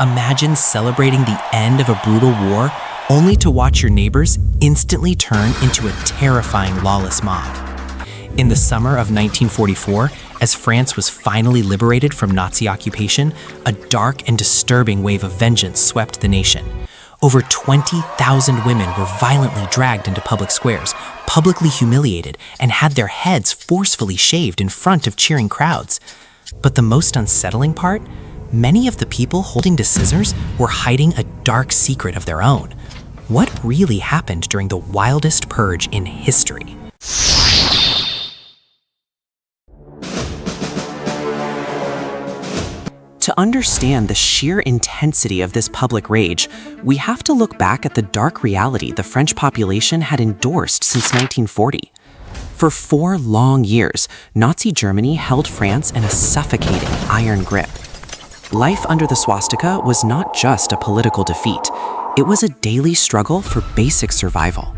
Imagine celebrating the end of a brutal war only to watch your neighbors instantly turn into a terrifying lawless mob. In the summer of 1944, as France was finally liberated from Nazi occupation, a dark and disturbing wave of vengeance swept the nation. Over 20,000 women were violently dragged into public squares, publicly humiliated, and had their heads forcefully shaved in front of cheering crowds. But the most unsettling part? Many of the people holding the scissors were hiding a dark secret of their own. What really happened during the wildest purge in history? To understand the sheer intensity of this public rage, we have to look back at the dark reality the French population had endorsed since 1940. For 4 long years, Nazi Germany held France in a suffocating iron grip. Life under the swastika was not just a political defeat, it was a daily struggle for basic survival.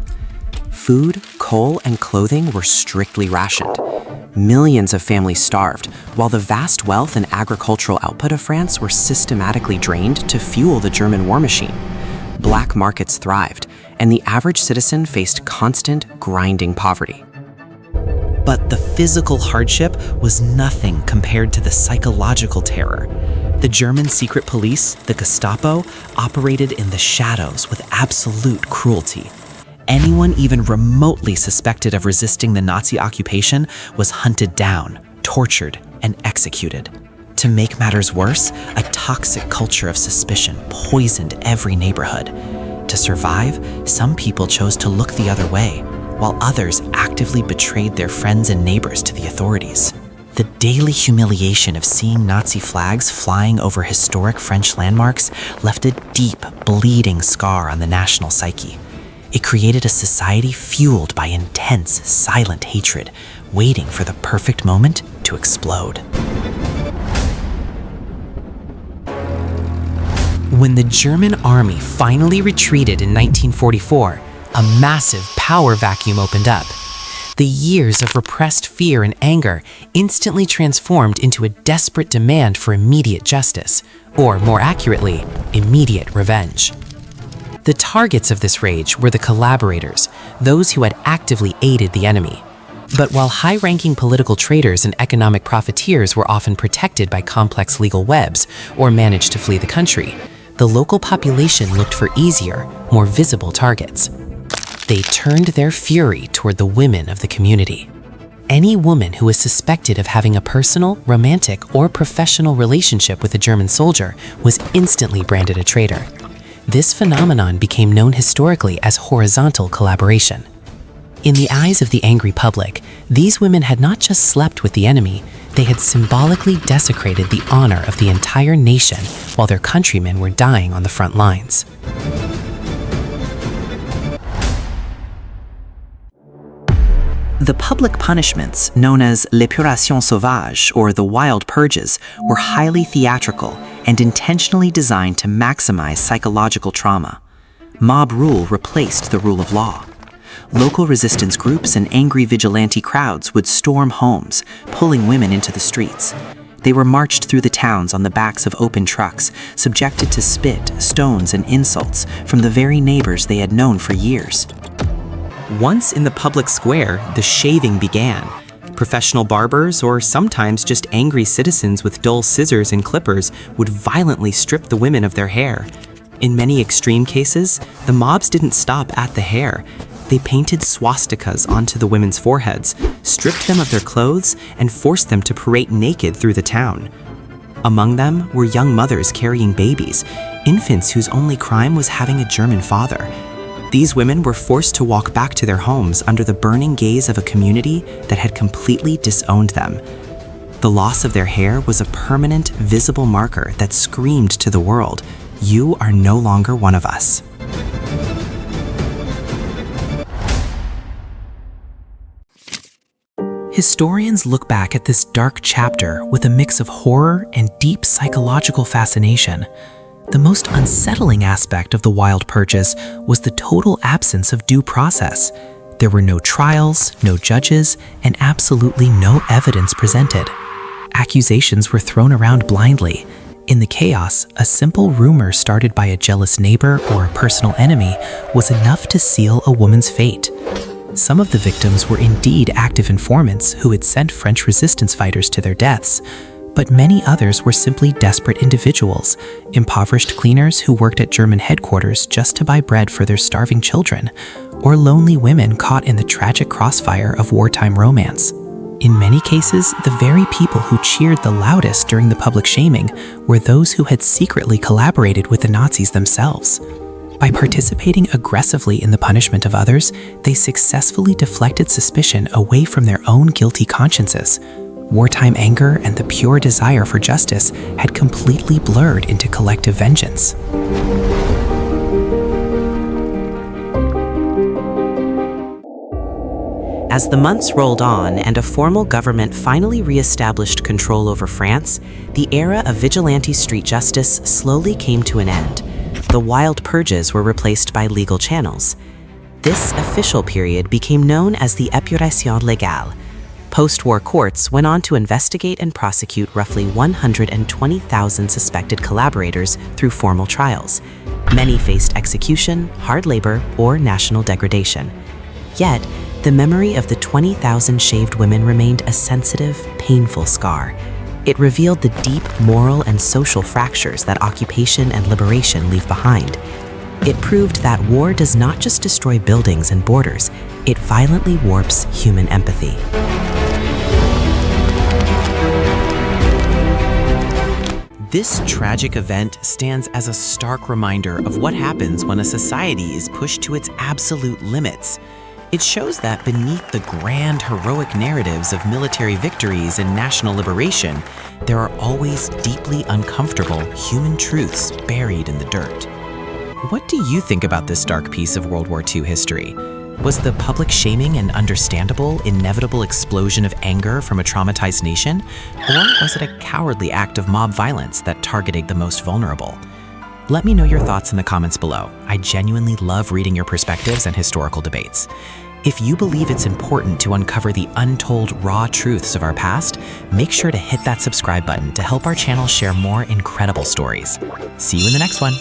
Food, coal, and clothing were strictly rationed. Millions of families starved, while the vast wealth and agricultural output of France were systematically drained to fuel the German war machine. Black markets thrived, and the average citizen faced constant, grinding poverty. But the physical hardship was nothing compared to the psychological terror. The German secret police, the Gestapo, operated in the shadows with absolute cruelty. Anyone even remotely suspected of resisting the Nazi occupation was hunted down, tortured, and executed. To make matters worse, a toxic culture of suspicion poisoned every neighborhood. To survive, some people chose to look the other way, while others actively betrayed their friends and neighbors to the authorities. The daily humiliation of seeing Nazi flags flying over historic French landmarks left a deep, bleeding scar on the national psyche. It created a society fueled by intense, silent hatred, waiting for the perfect moment to explode. When the German army finally retreated in 1944, a massive power vacuum opened up. The years of repressed fear and anger instantly transformed into a desperate demand for immediate justice, or more accurately, immediate revenge. The targets of this rage were the collaborators, those who had actively aided the enemy. But while high-ranking political traitors and economic profiteers were often protected by complex legal webs or managed to flee the country, the local population looked for easier, more visible targets. They turned their fury toward the women of the community. Any woman who was suspected of having a personal, romantic, or professional relationship with a German soldier was instantly branded a traitor. This phenomenon became known historically as horizontal collaboration. In the eyes of the angry public, these women had not just slept with the enemy, they had symbolically desecrated the honor of the entire nation while their countrymen were dying on the front lines. The public punishments, known as l'épuration sauvage, or the wild purges, were highly theatrical and intentionally designed to maximize psychological trauma. Mob rule replaced the rule of law. Local resistance groups and angry vigilante crowds would storm homes, pulling women into the streets. They were marched through the towns on the backs of open trucks, subjected to spit, stones, and insults from the very neighbors they had known for years. Once in the public square, the shaving began. Professional barbers, or sometimes just angry citizens with dull scissors and clippers, would violently strip the women of their hair. In many extreme cases, the mobs didn't stop at the hair. They painted swastikas onto the women's foreheads, stripped them of their clothes, and forced them to parade naked through the town. Among them were young mothers carrying babies, infants whose only crime was having a German father. These women were forced to walk back to their homes under the burning gaze of a community that had completely disowned them. The loss of their hair was a permanent, visible marker that screamed to the world, "You are no longer one of us." Historians look back at this dark chapter with a mix of horror and deep psychological fascination. The most unsettling aspect of the wild purges was the total absence of due process. There were no trials, no judges, and absolutely no evidence presented. Accusations were thrown around blindly. In the chaos, a simple rumor started by a jealous neighbor or a personal enemy was enough to seal a woman's fate. Some of the victims were indeed active informants who had sent French resistance fighters to their deaths, but many others were simply desperate individuals, impoverished cleaners who worked at German headquarters just to buy bread for their starving children, or lonely women caught in the tragic crossfire of wartime romance. In many cases, the very people who cheered the loudest during the public shaming were those who had secretly collaborated with the Nazis themselves. By participating aggressively in the punishment of others, they successfully deflected suspicion away from their own guilty consciences. Wartime anger and the pure desire for justice had completely blurred into collective vengeance. As the months rolled on and a formal government finally re-established control over France, the era of vigilante street justice slowly came to an end. The wild purges were replaced by legal channels. This official period became known as the épuration légale. Post-war courts went on to investigate and prosecute roughly 120,000 suspected collaborators through formal trials. Many faced execution, hard labor, or national degradation. Yet, the memory of the 20,000 shaved women remained a sensitive, painful scar. It revealed the deep moral and social fractures that occupation and liberation leave behind. It proved that war does not just destroy buildings and borders, it violently warps human empathy. This tragic event stands as a stark reminder of what happens when a society is pushed to its absolute limits. It shows that beneath the grand, heroic narratives of military victories and national liberation, there are always deeply uncomfortable human truths buried in the dirt. What do you think about this dark piece of World War II history? Was the public shaming an understandable, inevitable explosion of anger from a traumatized nation? Or was it a cowardly act of mob violence that targeted the most vulnerable? Let me know your thoughts in the comments below. I genuinely love reading your perspectives and historical debates. If you believe it's important to uncover the untold raw truths of our past, make sure to hit that subscribe button to help our channel share more incredible stories. See you in the next one.